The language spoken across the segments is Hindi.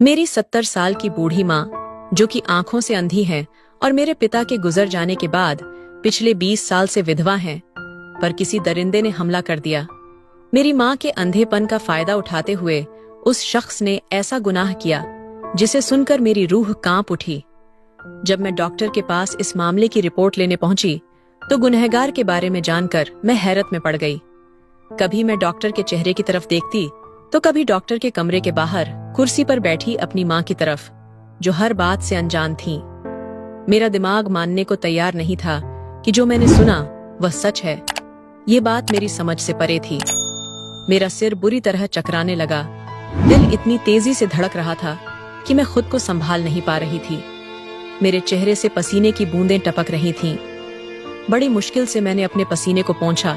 मेरी 70 साल की बूढ़ी माँ, जो कि आंखों से अंधी है और मेरे पिता के गुजर जाने के बाद पिछले 20 साल से विधवा हैं, पर किसी दरिंदे ने हमला कर दिया। मेरी माँ के अंधेपन का फायदा उठाते हुए उस शख्स ने ऐसा गुनाह किया जिसे सुनकर मेरी रूह कांप उठी। जब मैं डॉक्टर के पास इस मामले की रिपोर्ट लेने पहुंची तो गुनहगार के बारे में जानकर मैं हैरत में पड़ गई। कभी मैं डॉक्टर के चेहरे की तरफ देखती तो कभी डॉक्टर के कमरे के बाहर कुर्सी पर बैठी अपनी माँ की तरफ, जो हर बात से अनजान थी। मेरा दिमाग मानने को तैयार नहीं था कि जो मैंने सुना वह सच है। ये बात मेरी समझ से परे थी। मेरा सिर बुरी तरह चकराने लगा, दिल इतनी तेजी से धड़क रहा था कि मैं खुद को संभाल नहीं पा रही थी। मेरे चेहरे से पसीने की बूंदें टपक रही थीं। बड़ी मुश्किल से मैंने अपने पसीने को पोंछा,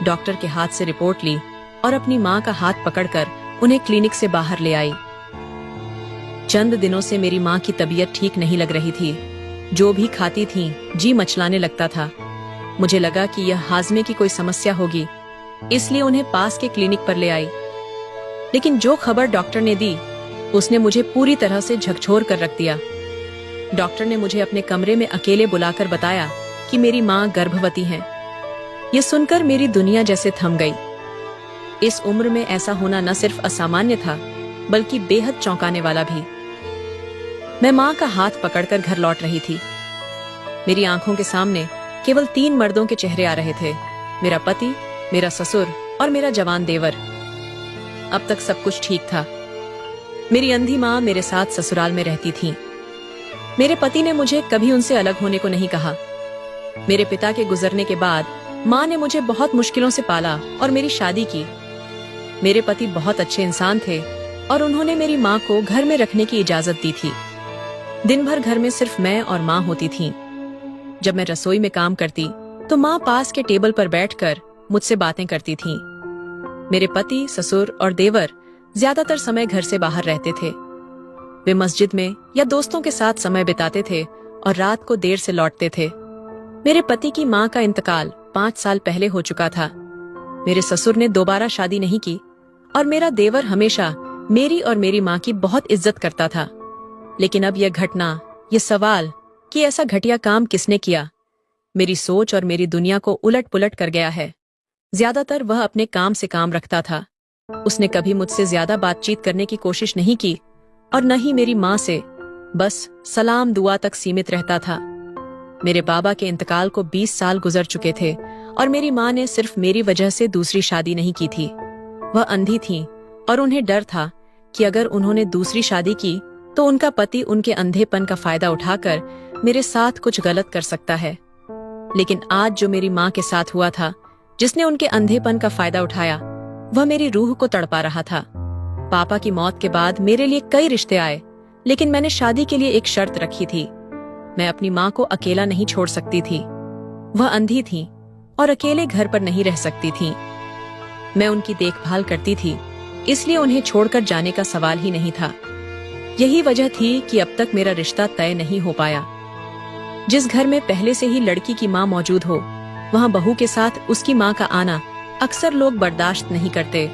डॉक्टर के हाथ से रिपोर्ट ली और अपनी माँ का हाथ पकड़कर उन्हें क्लिनिक से बाहर ले आई। चंद दिनों से मेरी माँ की तबीयत ठीक नहीं लग रही थी। जो भी खाती थीं, जी मचलाने लगता था। मुझे लगा कि यह हाजमे की कोई समस्या होगी, इसलिए उन्हें पास के क्लिनिक पर ले आई। लेकिन जो खबर डॉक्टर ने दी उसने मुझे पूरी तरह से झकझोर कर रख दिया। डॉक्टर ने मुझे अपने कमरे में अकेले बुलाकर बताया कि मेरी माँ गर्भवती हैं। ये सुनकर मेरी दुनिया जैसे थम गई। इस उम्र में ऐसा होना न सिर्फ असामान्य था, बल्कि बेहद चौंकाने वाला भी। मैं माँ का हाथ पकड़कर घर लौट रही थी। मेरी आंखों के सामने केवल 3 मर्दों के चेहरे आ रहे थे, मेरा पति, मेरा ससुर और मेरा जवान देवर। अब तक सब कुछ ठीक था। मेरी अंधी माँ मेरे साथ ससुराल में रहती थी। मेरे पति ने मुझे कभी उनसे अलग होने को नहीं कहा। मेरे पिता के गुजरने के बाद माँ ने मुझे बहुत मुश्किलों से पाला और मेरी शादी की। मेरे पति बहुत अच्छे इंसान थे और उन्होंने मेरी माँ को घर में रखने की इजाजत दी थी। दिन भर घर में सिर्फ मैं और माँ होती थीं। जब मैं रसोई में काम करती तो माँ पास के टेबल पर बैठकर मुझसे बातें करती थीं। मेरे पति, ससुर और देवर ज्यादातर समय घर से बाहर रहते थे। वे मस्जिद में या दोस्तों के साथ समय बिताते थे और रात को देर से लौटते थे। मेरे पति की माँ का इंतकाल 5 साल पहले हो चुका था। मेरे ससुर ने दोबारा शादी नहीं की और मेरा देवर हमेशा मेरी और मेरी माँ की बहुत इज्जत करता था। लेकिन अब यह घटना, ये सवाल कि ऐसा घटिया काम किसने किया, मेरी सोच और मेरी दुनिया को उलट पुलट कर गया है। ज्यादातर वह अपने काम से काम रखता था। उसने कभी मुझसे ज्यादा बातचीत करने की कोशिश नहीं की और न ही मेरी माँ से, बस सलाम दुआ तक सीमित रहता था। मेरे बाबा के इंतकाल को 20 साल गुजर चुके थे और मेरी माँ ने सिर्फ मेरी वजह से दूसरी शादी नहीं की थी। वह अंधी थीं और उन्हें डर था कि अगर उन्होंने दूसरी शादी की तो उनका पति उनके अंधेपन का फायदा उठाकर मेरे साथ कुछ गलत कर सकता है। लेकिन आज जो मेरी माँ के साथ हुआ था, जिसने उनके अंधेपन का फायदा उठाया, वह मेरी रूह को तड़पा रहा था। पापा की मौत के बाद मेरे लिए कई रिश्ते आए, लेकिन मैंने शादी के लिए एक शर्त रखी थी। मैं अपनी माँ को अकेला नहीं छोड़ सकती थी। वह अंधी थी और अकेले घर पर नहीं रह सकती थी। मैं उनकी देखभाल करती थी, इसलिए उन्हें छोड़कर जाने का सवाल ही नहीं था। यही वजह थी कि अब तक मेरा रिश्ता तय नहीं हो पाया। जिस घर में पहले से ही लड़की की माँ मौजूद हो, वहाँ बहू के साथ उसकी माँ का आना अक्सर लोग बर्दाश्त नहीं करते।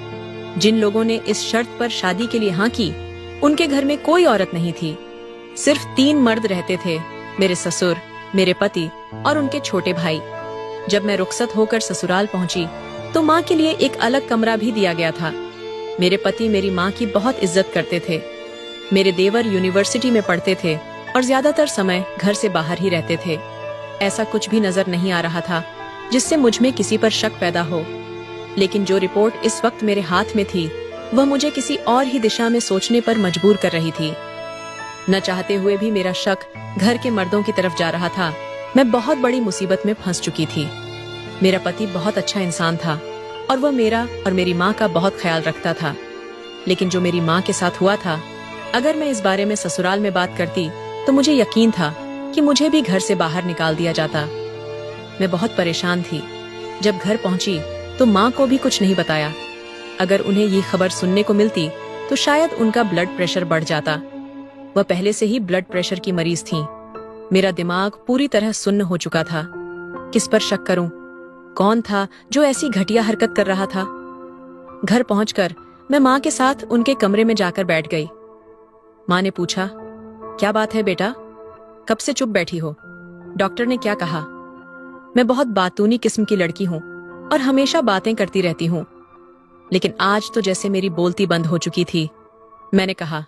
जिन लोगों ने इस शर्त पर शादी के लिए हाँ की, उनके घर में कोई औरत नहीं थी। सिर्फ 3 मर्द रहते थे, मेरे ससुर, मेरे पति और उनके छोटे भाई। जब मैं रुखसत होकर ससुराल पहुंची तो माँ के लिए एक अलग कमरा भी दिया गया था। मेरे पति मेरी माँ की बहुत इज्जत करते थे। मेरे देवर यूनिवर्सिटी में पढ़ते थे और ज्यादातर समय घर से बाहर ही रहते थे। ऐसा कुछ भी नजर नहीं आ रहा था जिससे मुझ में किसी पर शक पैदा हो। लेकिन जो रिपोर्ट इस वक्त मेरे हाथ में थी, वह मुझे किसी और ही दिशा में सोचने पर मजबूर कर रही थी। न चाहते हुए भी मेरा शक घर के मर्दों की तरफ जा रहा था। मैं बहुत बड़ी मुसीबत में फंस चुकी थी। मेरा पति बहुत अच्छा इंसान था और वह मेरा और मेरी माँ का बहुत ख्याल रखता था। लेकिन जो मेरी माँ के साथ हुआ था, अगर मैं इस बारे में ससुराल में बात करती तो मुझे यकीन था कि मुझे भी घर से बाहर निकाल दिया जाता। मैं बहुत परेशान थी। जब घर पहुंची तो माँ को भी कुछ नहीं बताया। अगर उन्हें ये खबर सुनने को मिलती तो शायद उनका ब्लड प्रेशर बढ़ जाता। वह पहले से ही ब्लड प्रेशर की मरीज थीं। मेरा दिमाग पूरी तरह सुन्न हो चुका था। किस पर शक करूं? कौन था जो ऐसी घटिया हरकत कर रहा था? घर पहुंचकर मैं माँ के साथ उनके कमरे में जाकर बैठ गई। माँ ने पूछा, क्या बात है बेटा, कब से चुप बैठी हो? डॉक्टर ने क्या कहा? मैं बहुत बातूनी किस्म की लड़की हूँ और हमेशा बातें करती रहती हूँ, लेकिन आज तो जैसे मेरी बोलती बंद हो चुकी थी। मैंने कहा,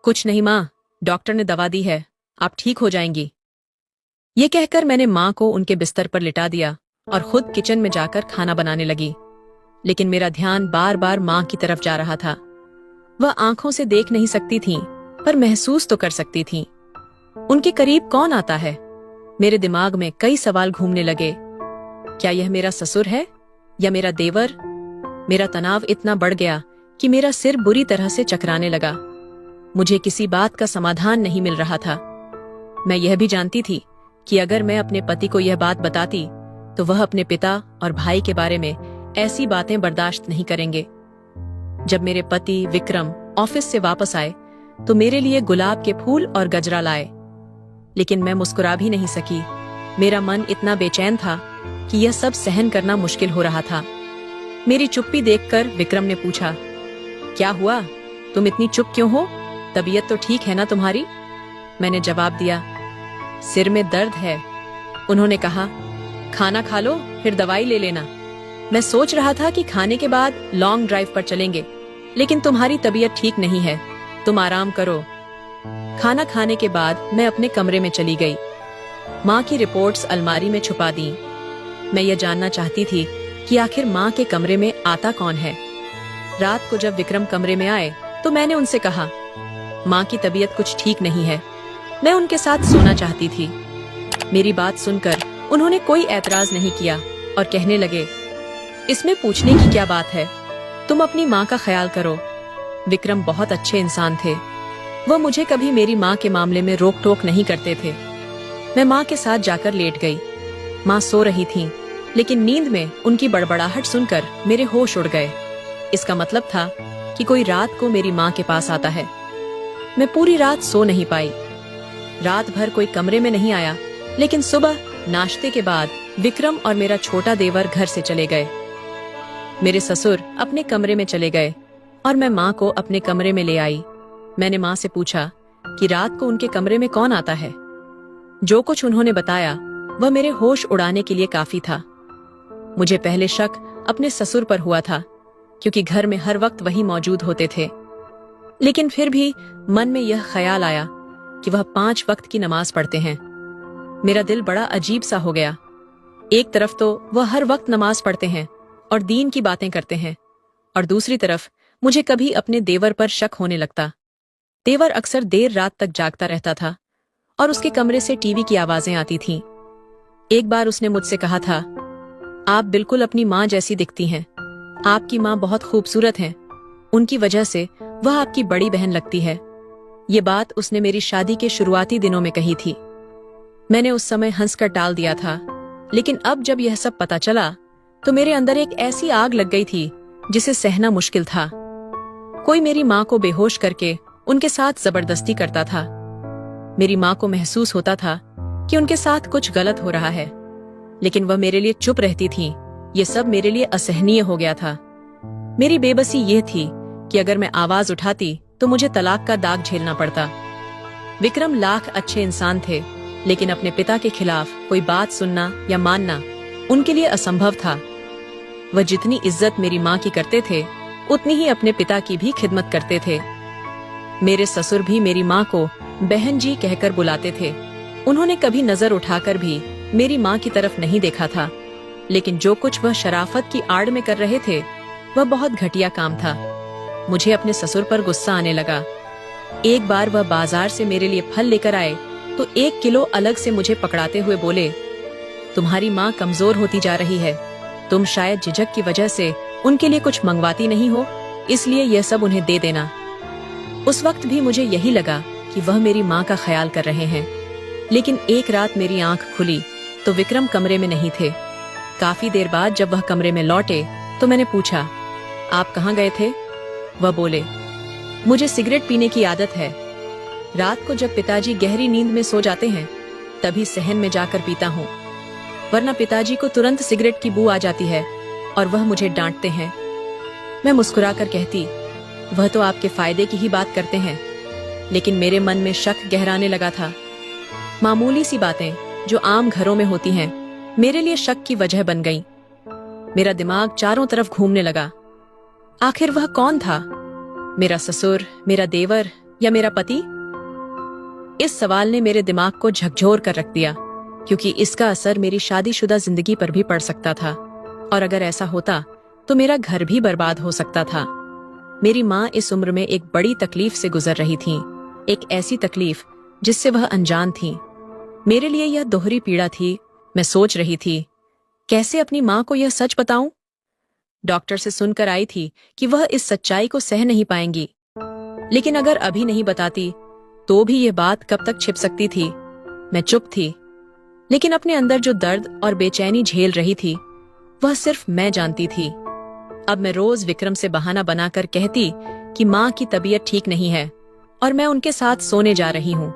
कुछ नहीं माँ, डॉक्टर ने दवा दी है, आप ठीक हो जाएंगी। ये कहकर मैंने माँ को उनके बिस्तर पर लिटा दिया और खुद किचन में जाकर खाना बनाने लगी। लेकिन मेरा ध्यान बार बार माँ की तरफ जा रहा था। वह आंखों से देख नहीं सकती थीं, पर महसूस तो कर सकती थीं। उनके करीब कौन आता है? मेरे दिमाग में कई सवाल घूमने लगे। क्या यह मेरा ससुर है या मेरा देवर? मेरा तनाव इतना बढ़ गया कि मेरा सिर बुरी तरह से चकराने लगा। मुझे किसी बात का समाधान नहीं मिल रहा था। मैं यह भी जानती थी कि अगर मैं अपने पति को यह बात बताती तो वह अपने पिता और भाई के बारे में ऐसी बातें बर्दाश्त नहीं करेंगे। जब मेरे पति विक्रम ऑफिस से वापस आए तो मेरे लिए गुलाब के फूल और गजरा लाए, लेकिन मैं मुस्कुरा भी नहीं सकी। मेरा मन इतना बेचैन था कि यह सब सहन करना मुश्किल हो रहा था। मेरी चुप्पी देखकर विक्रम ने पूछा, क्या हुआ, तुम इतनी चुप क्यों हो? तबीयत तो ठीक है ना तुम्हारी? मैंने जवाब दिया, सिर में दर्द है। उन्होंने कहा, खाना खा लो फिर दवाई ले लेना। मैं सोच रहा था कि खाने के बाद लॉन्ग ड्राइव पर चलेंगे, लेकिन तुम्हारी तबीयत ठीक नहीं है, तुम आराम करो। खाना खाने के बाद मैं अपने कमरे में चली गई। माँ की रिपोर्ट्स अलमारी में छुपा दी। मैं यह जानना चाहती थी कि आखिर माँ के कमरे में आता कौन है। रात को जब विक्रम कमरे में आए तो मैंने उनसे कहा, माँ की तबीयत कुछ ठीक नहीं है, मैं उनके साथ सोना चाहती थी। मेरी बात सुनकर उन्होंने कोई ऐतराज नहीं किया और कहने लगे, इसमें पूछने की क्या बात है, तुम अपनी माँ का ख्याल करो। विक्रम बहुत अच्छे इंसान थे। वह मुझे कभी मेरी माँ के मामले में रोक टोक नहीं करते थे। मैं माँ के साथ जाकर लेट गई। माँ सो रही थीं, लेकिन नींद में उनकी बड़बड़ाहट सुनकर मेरे होश उड़ गए। इसका मतलब था कि कोई रात को मेरी माँ के पास आता है। मैं पूरी रात सो नहीं पाई। रात भर कोई कमरे में नहीं आया, लेकिन सुबह नाश्ते के बाद विक्रम और मेरा छोटा देवर घर से चले गए। मेरे ससुर अपने कमरे में चले गए और मैं माँ को अपने कमरे में ले आई। मैंने माँ से पूछा कि रात को उनके कमरे में कौन आता है। जो कुछ उन्होंने बताया वह मेरे होश उड़ाने के लिए काफी था। मुझे पहले शक अपने ससुर पर हुआ था, क्योंकि घर में हर वक्त वही मौजूद होते थे। लेकिन फिर भी मन में यह ख्याल आया कि वह 5 वक्त की नमाज पढ़ते हैं। मेरा दिल बड़ा अजीब सा हो गया। एक तरफ तो वह हर वक्त नमाज पढ़ते हैं और दीन की बातें करते हैं, और दूसरी तरफ मुझे कभी अपने देवर पर शक होने लगता। देवर अक्सर देर रात तक जागता रहता था और उसके कमरे से टीवी की आवाजें आती थीं। एक बार उसने मुझसे कहा था, आप बिल्कुल अपनी माँ जैसी दिखती हैं। आपकी माँ बहुत खूबसूरत हैं। उनकी वजह से वह आपकी बड़ी बहन लगती है। ये बात उसने मेरी शादी के शुरुआती दिनों में कही थी। मैंने उस समय हंसकर टाल दिया था, लेकिन अब जब यह सब पता चला तो मेरे अंदर एक ऐसी आग लग गई थी जिसे सहना मुश्किल था। कोई मेरी माँ को बेहोश करके उनके साथ जबरदस्ती करता था। मेरी माँ को महसूस होता था कि उनके साथ कुछ गलत हो रहा है, लेकिन वह मेरे लिए चुप रहती थीं। ये सब मेरे लिए असहनीय हो गया था। मेरी बेबसी यह थी कि अगर मैं आवाज उठाती तो मुझे तलाक का दाग झेलना पड़ता। विक्रम लाख अच्छे इंसान थे, लेकिन अपने पिता के खिलाफ कोई बात सुनना या मानना उनके लिए असंभव था। वह जितनी इज्जत मेरी माँ की करते थे, उतनी ही अपने पिता की भी खिदमत करते थे। मेरे ससुर भी मेरी माँ को बहन जी कहकर बुलाते थे। उन्होंने कभी नजर उठाकर भी मेरी माँ की तरफ नहीं देखा था, लेकिन जो कुछ वह शराफत की आड़ में कर रहे थे वह बहुत घटिया काम था। मुझे अपने ससुर पर गुस्सा आने लगा। एक बार वह बाजार से मेरे लिए फल लेकर आए तो 1 किलो अलग से मुझे पकड़ाते हुए बोले, तुम्हारी माँ कमजोर होती जा रही है, तुम शायद झिझक की वजह से उनके लिए कुछ मंगवाती नहीं हो, इसलिए यह सब उन्हें दे देना। उस वक्त भी मुझे यही लगा कि वह मेरी माँ का ख्याल कर रहे हैं। लेकिन एक रात मेरी आंख खुली तो विक्रम कमरे में नहीं थे। काफी देर बाद जब वह कमरे में लौटे तो मैंने पूछा, आप कहाँ गए थे? वह बोले, मुझे सिगरेट पीने की आदत है। रात को जब पिताजी गहरी नींद में सो जाते हैं तभी सहन में जाकर पीता हूँ, वरना पिताजी को तुरंत सिगरेट की बू आ जाती है और वह मुझे डांटते हैं। मैं मुस्कुराकर कहती, वह तो आपके फायदे की ही बात करते हैं। लेकिन मेरे मन में शक गहराने लगा था। मामूली सी बातें जो आम घरों में होती हैं, मेरे लिए शक की वजह बन गईं। मेरा दिमाग चारों तरफ घूमने लगा। आखिर वह कौन था? मेरा ससुर, मेरा देवर या मेरा पति? इस सवाल ने मेरे दिमाग को झकझोर कर रख दिया, क्योंकि इसका असर मेरी शादीशुदा जिंदगी पर भी पड़ सकता था। और अगर ऐसा होता तो मेरा घर भी बर्बाद हो सकता था। मेरी माँ इस उम्र में एक बड़ी तकलीफ से गुजर रही थीं, एक ऐसी तकलीफ जिससे वह अनजान थीं। मेरे लिए यह दोहरी पीड़ा थी। मैं सोच रही थी, कैसे अपनी माँ को यह सच बताऊं? डॉक्टर से सुनकर आई थी कि वह इस सच्चाई को सह नहीं पाएंगी, लेकिन अगर अभी नहीं बताती तो भी यह बात कब तक छिप सकती थी। मैं चुप थी, लेकिन अपने अंदर जो दर्द और बेचैनी झेल रही थी वह सिर्फ मैं जानती थी। अब मैं रोज विक्रम से बहाना बनाकर कहती कि माँ की तबीयत ठीक नहीं है और मैं उनके साथ सोने जा रही हूँ।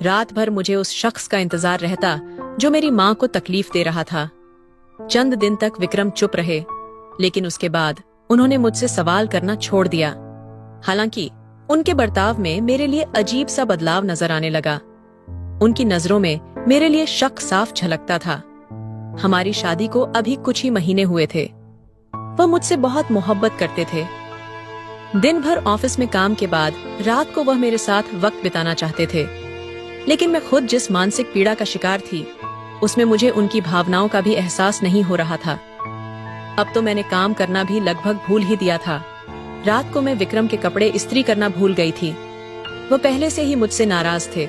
रात भर मुझे उस शख्स का इंतजार रहता जो मेरी माँ को तकलीफ दे रहा था। चंद दिन तक विक्रम चुप रहे, लेकिन उसके बाद उन्होंने मुझसे सवाल करना छोड़ दिया। हालांकि उनके बर्ताव में मेरे लिए अजीब सा बदलाव नजर आने लगा। उनकी नजरों में मेरे लिए शक साफ झलकता था। हमारी शादी को अभी कुछ ही महीने हुए थे। वह मुझसे बहुत मोहब्बत करते थे। दिन भर ऑफिस में काम के बाद रात को वह मेरे साथ वक्त बिताना चाहते थे, लेकिन मैं खुद जिस मानसिक पीड़ा का शिकार थी उसमें मुझे उनकी भावनाओं का भी एहसास नहीं हो रहा था। अब तो मैंने काम करना भी लगभग भूल ही दिया था। रात को मैं विक्रम के कपड़े इस्त्री करना भूल गई थी। वह पहले से ही मुझसे नाराज थे।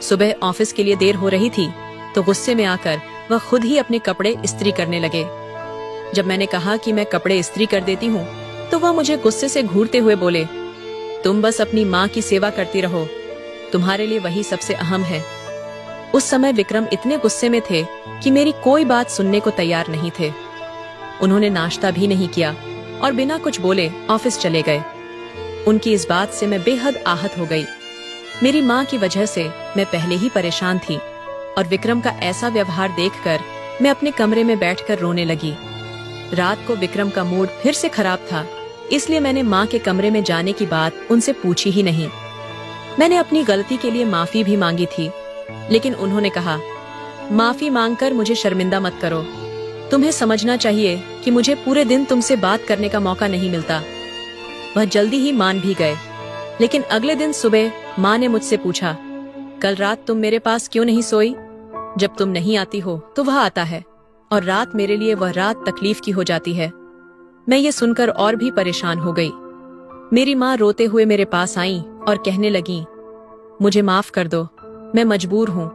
सुबह ऑफिस के लिए देर हो रही थी तो गुस्से में आकर वह खुद ही अपने कपड़े इस्त्री करने लगे। जब मैंने कहा कि मैं कपड़े इस्त्री कर देती हूँ तो वह मुझे गुस्से से घूरते हुए बोले, तुम बस अपनी माँ की सेवा करती रहो, तुम्हारे लिए वही सबसे अहम है। उस समय विक्रम इतने गुस्से में थे कि मेरी कोई बात सुनने को तैयार नहीं थे। उन्होंने नाश्ता भी नहीं किया और बिना कुछ बोले ऑफिस चले गए। उनकी इस बात से मैं बेहद आहत हो गई। मेरी माँ की वजह से मैं पहले ही परेशान थी और विक्रम का ऐसा व्यवहार देखकर मैं अपने कमरे में बैठकर रोने लगी। रात को विक्रम का मूड फिर से खराब था, इसलिए मैंने माँ के कमरे में जाने की बात उनसे पूछी ही नहीं। मैंने अपनी गलती के लिए माफी भी मांगी थी, लेकिन उन्होंने कहा, माफी मांगकर मुझे शर्मिंदा मत करो। तुम्हें समझना चाहिए कि मुझे पूरे दिन तुमसे बात करने का मौका नहीं मिलता। वह जल्दी ही मान भी गए, लेकिन अगले दिन सुबह माँ ने मुझसे पूछा, कल रात तुम मेरे पास क्यों नहीं सोई? जब तुम नहीं आती हो तो वह आता है, और रात मेरे लिए वह रात तकलीफ की हो जाती है। मैं ये सुनकर और भी परेशान हो गई। मेरी माँ रोते हुए मेरे पास आईं और कहने लगीं, मुझे माफ कर दो, मैं मजबूर हूँ।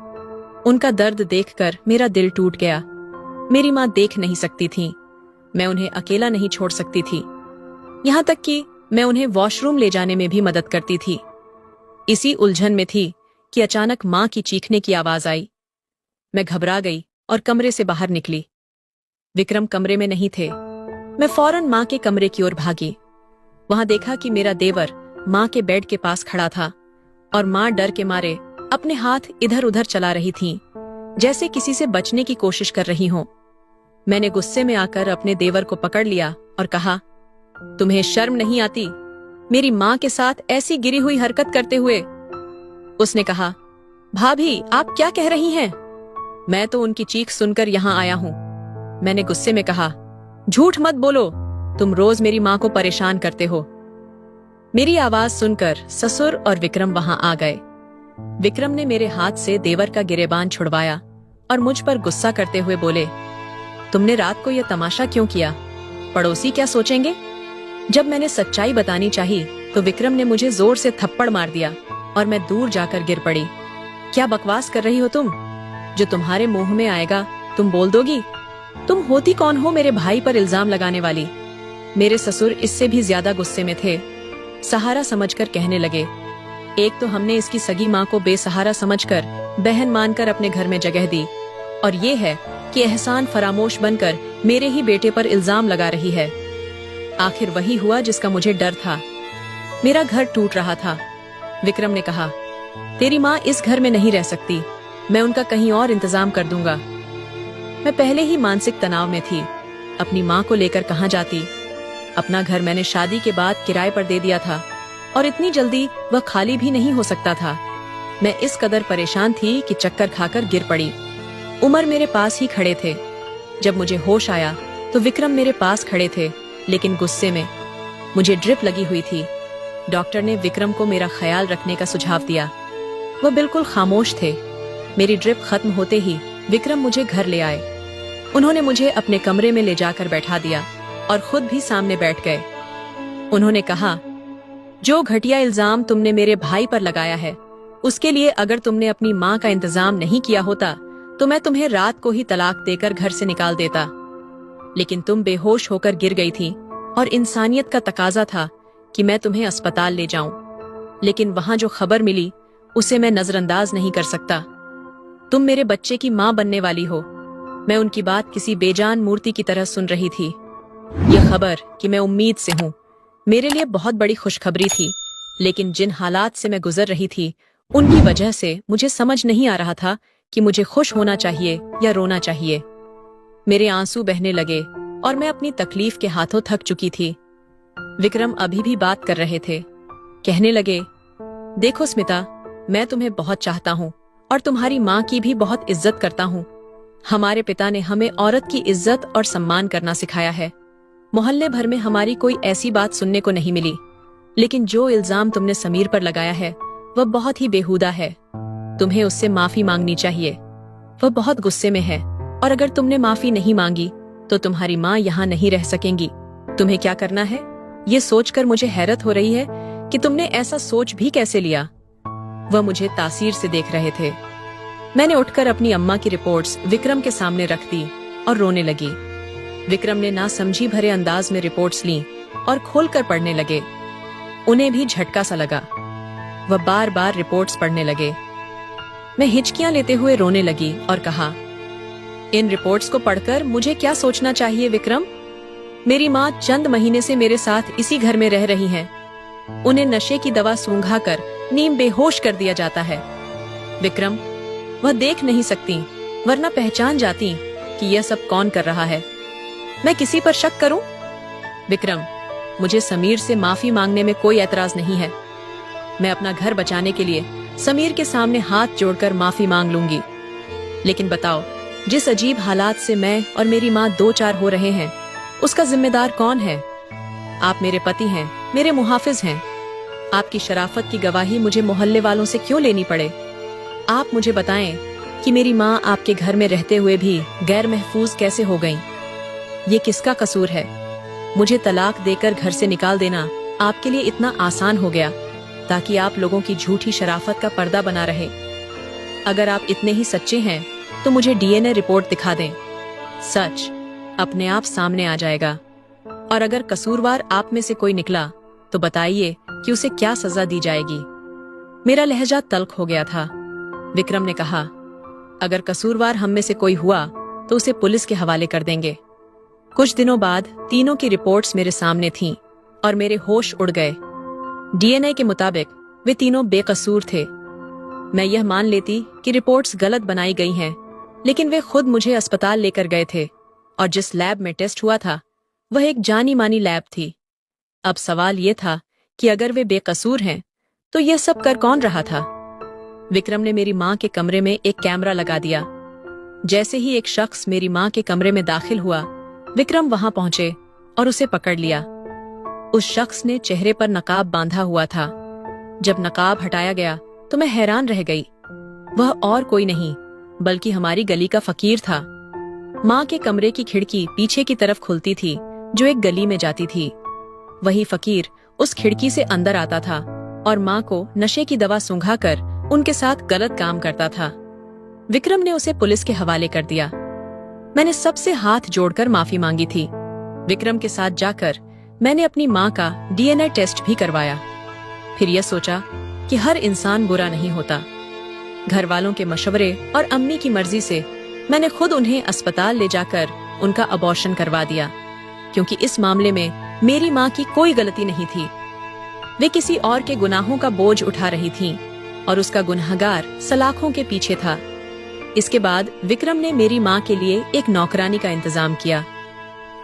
उनका दर्द देखकर मेरा दिल टूट गया। मेरी माँ देख नहीं सकती थी, मैं उन्हें अकेला नहीं छोड़ सकती थी। यहाँ तक कि मैं उन्हें वॉशरूम ले जाने में भी मदद करती थी। इसी उलझन में थी कि अचानक माँ की चीखने की आवाज आई। मैं घबरा गई और कमरे से बाहर निकली। विक्रम कमरे में नहीं थे। मैं फौरन माँ के कमरे की ओर भागी। वहां देखा कि मेरा देवर माँ के बेड के पास खड़ा था और माँ डर के मारे अपने हाथ इधर उधर चला रही थीं, जैसे किसी से बचने की कोशिश कर रही हों। मैंने गुस्से में आकर अपने देवर को पकड़ लिया और कहा, तुम्हें शर्म नहीं आती मेरी माँ के साथ ऐसी गिरी हुई हरकत करते हुए? उसने कहा, भाभी आप क्या कह रही हैं? मैं तो उनकी चीख सुनकर यहाँ आया हूँ। मैंने गुस्से में कहा, झूठ मत बोलो, तुम रोज मेरी माँ को परेशान करते हो। मेरी आवाज सुनकर ससुर और विक्रम वहां आ गए। विक्रम ने मेरे हाथ से देवर का गिरेबान छुड़वाया और मुझ पर गुस्सा करते हुए बोले, तुमने रात को यह तमाशा क्यों किया? पड़ोसी क्या सोचेंगे? जब मैंने सच्चाई बतानी चाही तो विक्रम ने मुझे जोर से थप्पड़ मार दिया और मैं दूर जाकर गिर पड़ी। क्या बकवास कर रही हो तुम? जो तुम्हारे मुंह में आएगा तुम बोल दोगी? तुम होती कौन हो मेरे भाई पर इल्जाम लगाने वाली? मेरे ससुर इससे भी ज्यादा गुस्से में थे। सहारा समझकर कहने लगे, एक तो हमने इसकी सगी माँ को बेसहारा समझकर बहन मानकर अपने घर में जगह दी, और ये है कि एहसान फरामोश बनकर मेरे ही बेटे पर इल्जाम लगा रही है। आखिर वही हुआ जिसका मुझे डर था। मेरा घर टूट रहा था। विक्रम ने कहा, तेरी माँ इस घर में नहीं रह सकती, मैं उनका कहीं और इंतजाम कर दूंगा। मैं पहले ही मानसिक तनाव में थी। अपनी माँ को लेकर कहाँ जाती? अपना घर मैंने शादी के बाद किराए पर दे दिया था और इतनी जल्दी वह खाली भी नहीं हो सकता था। मैं इस कदर परेशान थी कि चक्कर खाकर गिर पड़ी। उमर मेरे पास ही खड़े थे। जब मुझे होश आया तो विक्रम मेरे पास खड़े थे, लेकिन गुस्से में। मुझे ड्रिप लगी हुई थी। डॉक्टर ने विक्रम को मेरा ख्याल रखने का सुझाव दिया। वह बिल्कुल खामोश थे। मेरी ड्रिप खत्म होते ही विक्रम मुझे घर ले आए। उन्होंने मुझे अपने कमरे में ले जाकर बैठा दिया और खुद भी सामने बैठ गए। उन्होंने कहा, जो घटिया इल्जाम तुमने मेरे भाई पर लगाया है, उसके लिए अगर तुमने अपनी माँ का इंतजाम नहीं किया होता तो मैं तुम्हें रात को ही तलाक देकर घर से निकाल देता। लेकिन तुम बेहोश होकर गिर गई थी और इंसानियत का तकाजा था कि मैं तुम्हें अस्पताल ले जाऊं। लेकिन वहां जो खबर मिली उसे मैं नजरअंदाज नहीं कर सकता। तुम मेरे बच्चे की माँ बनने वाली हो। मैं उनकी बात किसी बेजान मूर्ति की तरह सुन रही थी। यह खबर कि मैं उम्मीद से हूँ मेरे लिए बहुत बड़ी खुशखबरी थी, लेकिन जिन हालात से मैं गुजर रही थी उनकी वजह से मुझे समझ नहीं आ रहा था कि मुझे खुश होना चाहिए या रोना चाहिए। मेरे आंसू बहने लगे और मैं अपनी तकलीफ के हाथों थक चुकी थी। विक्रम अभी भी बात कर रहे थे। कहने लगे, देखो स्मिता, मैं तुम्हें बहुत चाहता हूँ और तुम्हारी माँ की भी बहुत इज्जत करता हूँ। हमारे पिता ने हमें औरत की इज्जत और सम्मान करना सिखाया है। मोहल्ले भर में हमारी कोई ऐसी बात सुनने को नहीं मिली। लेकिन जो इल्जाम तुमने समीर पर लगाया है वह बहुत ही बेहुदा है। तुम्हें उससे माफी मांगनी चाहिए। वह बहुत गुस्से में है और अगर तुमने माफी नहीं मांगी तो तुम्हारी माँ यहाँ नहीं रह सकेंगी। तुम्हें क्या करना है ये सोचकर मुझे हैरत हो रही है कि तुमने ऐसा सोच भी कैसे लिया। वह मुझे तासीर से देख रहे थे। मैंने उठकर अपनी अम्मा की रिपोर्ट्स विक्रम के सामने रख दी और रोने लगी। विक्रम ने नासमझी भरे अंदाज में रिपोर्ट्स लीं और खोलकर पढ़ने लगे। उन्हें भी झटका सा लगा। वह बार बार रिपोर्ट्स पढ़ने लगे। मैं हिचकियां लेते हुए रोने लगी और कहा, इन रिपोर्ट्स को पढ़कर मुझे क्या सोचना चाहिए विक्रम? मेरी माँ चंद महीने से मेरे साथ इसी घर में रह रही हैं। उन्हें नशे की दवा सूंघाकर नीम बेहोश कर दिया जाता है। विक्रम, वह देख नहीं सकती, वरना पहचान जाती कि यह सब कौन कर रहा है। मैं किसी पर शक करूं? विक्रम, मुझे समीर से माफी मांगने में कोई एतराज नहीं है। मैं अपना घर बचाने के लिए समीर के सामने हाथ जोड़कर माफी मांग लूंगी। लेकिन बताओ, जिस अजीब हालात से मैं और मेरी माँ दो चार हो रहे हैं, उसका जिम्मेदार कौन है? आप मेरे पति हैं, मेरे मुहाफिज हैं। आपकी शराफत की गवाही मुझे मोहल्ले वालों से क्यों लेनी पड़े? आप मुझे बताएं कि मेरी माँ आपके घर में रहते हुए भी गैर महफूज कैसे हो गईं? ये किसका कसूर है? मुझे तलाक देकर घर से निकाल देना आपके लिए इतना आसान हो गया ताकि आप लोगों की झूठी शराफत का पर्दा बना रहे। अगर आप इतने ही सच्चे हैं तो मुझे डीएनए रिपोर्ट दिखा दें। सच अपने आप सामने आ जाएगा। और अगर कसूरवार आप में से कोई निकला तो बताइए कि उसे क्या सजा दी जाएगी। मेरा लहजा तल्ख हो गया था। विक्रम ने कहा, अगर कसूरवार हम में से कोई हुआ तो उसे पुलिस के हवाले कर देंगे। कुछ दिनों बाद तीनों की रिपोर्ट्स मेरे सामने थीं और मेरे होश उड़ गए। डीएनए के मुताबिक वे तीनों बेकसूर थे। मैं यह मान लेती कि रिपोर्ट्स गलत बनाई गई हैं, लेकिन वे खुद मुझे अस्पताल लेकर गए थे और जिस लैब में टेस्ट हुआ था वह एक जानी मानी लैब थी। अब सवाल ये था कि अगर वे बेकसूर हैं तो यह सब कर कौन रहा था? विक्रम ने मेरी माँ के कमरे में एक कैमरा लगा दिया। जैसे ही एक शख्स मेरी माँ के कमरे में दाखिल हुआ, विक्रम वहां पहुंचे और उसे पकड़ लिया। उस शख्स ने चेहरे पर नकाब बांधा हुआ था। जब नकाब हटाया गया तो मैं हैरान रह गई। वह और कोई नहीं बल्कि हमारी गली का फकीर था। माँ के कमरे की खिड़की पीछे की तरफ खुलती थी जो एक गली में जाती थी। वही फकीर उस खिड़की से अंदर आता था और माँ को नशे की दवा सूंघाकर उनके साथ गलत काम करता था। विक्रम ने उसे पुलिस के हवाले कर दिया। मैंने सबसे हाथ जोड़कर माफी मांगी थी। विक्रम के साथ जाकर मैंने अपनी माँ का डीएनए टेस्ट भी करवाया। फिर यह सोचा कि हर इंसान बुरा नहीं होता। घर वालों के मशवरे और अम्मी की मर्जी से मैंने खुद उन्हें अस्पताल ले जाकर उनका अबॉर्शन करवा दिया, क्योंकि इस मामले में मेरी माँ की कोई गलती नहीं थी। वे किसी और के गुनाहों का बोझ उठा रही थीं और उसका गुनहगार सलाखों के पीछे था। इसके बाद विक्रम ने मेरी माँ के लिए एक नौकरानी का इंतजाम किया।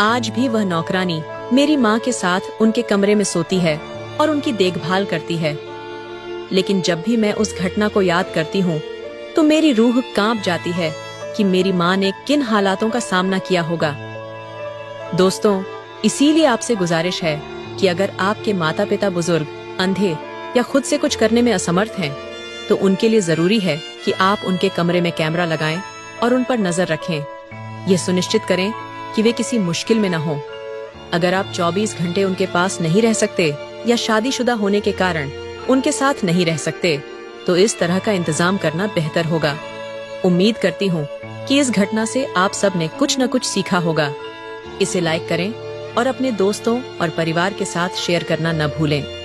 आज भी वह नौकरानी मेरी माँ के साथ उनके कमरे में सोती है और उनकी देखभाल करती है। लेकिन जब भी मैं उस घटना को याद करती हूँ तो मेरी रूह कांप जाती है कि मेरी माँ ने किन हालातों का सामना किया होगा। दोस्तों, इसीलिए आपसे गुजारिश है कि अगर आपके माता पिता बुजुर्ग, अंधे या खुद से कुछ करने में असमर्थ हैं, तो उनके लिए जरूरी है कि आप उनके कमरे में कैमरा लगाएं और उन पर नजर रखें। ये सुनिश्चित करें कि वे किसी मुश्किल में न हों। अगर आप 24 घंटे उनके पास नहीं रह सकते या शादीशुदा होने के कारण उनके साथ नहीं रह सकते, तो इस तरह का इंतजाम करना बेहतर होगा। उम्मीद करती हूँ कि इस घटना से आप सब ने कुछ न कुछ सीखा होगा। इसे लाइक करें और अपने दोस्तों और परिवार के साथ शेयर करना न भूलें।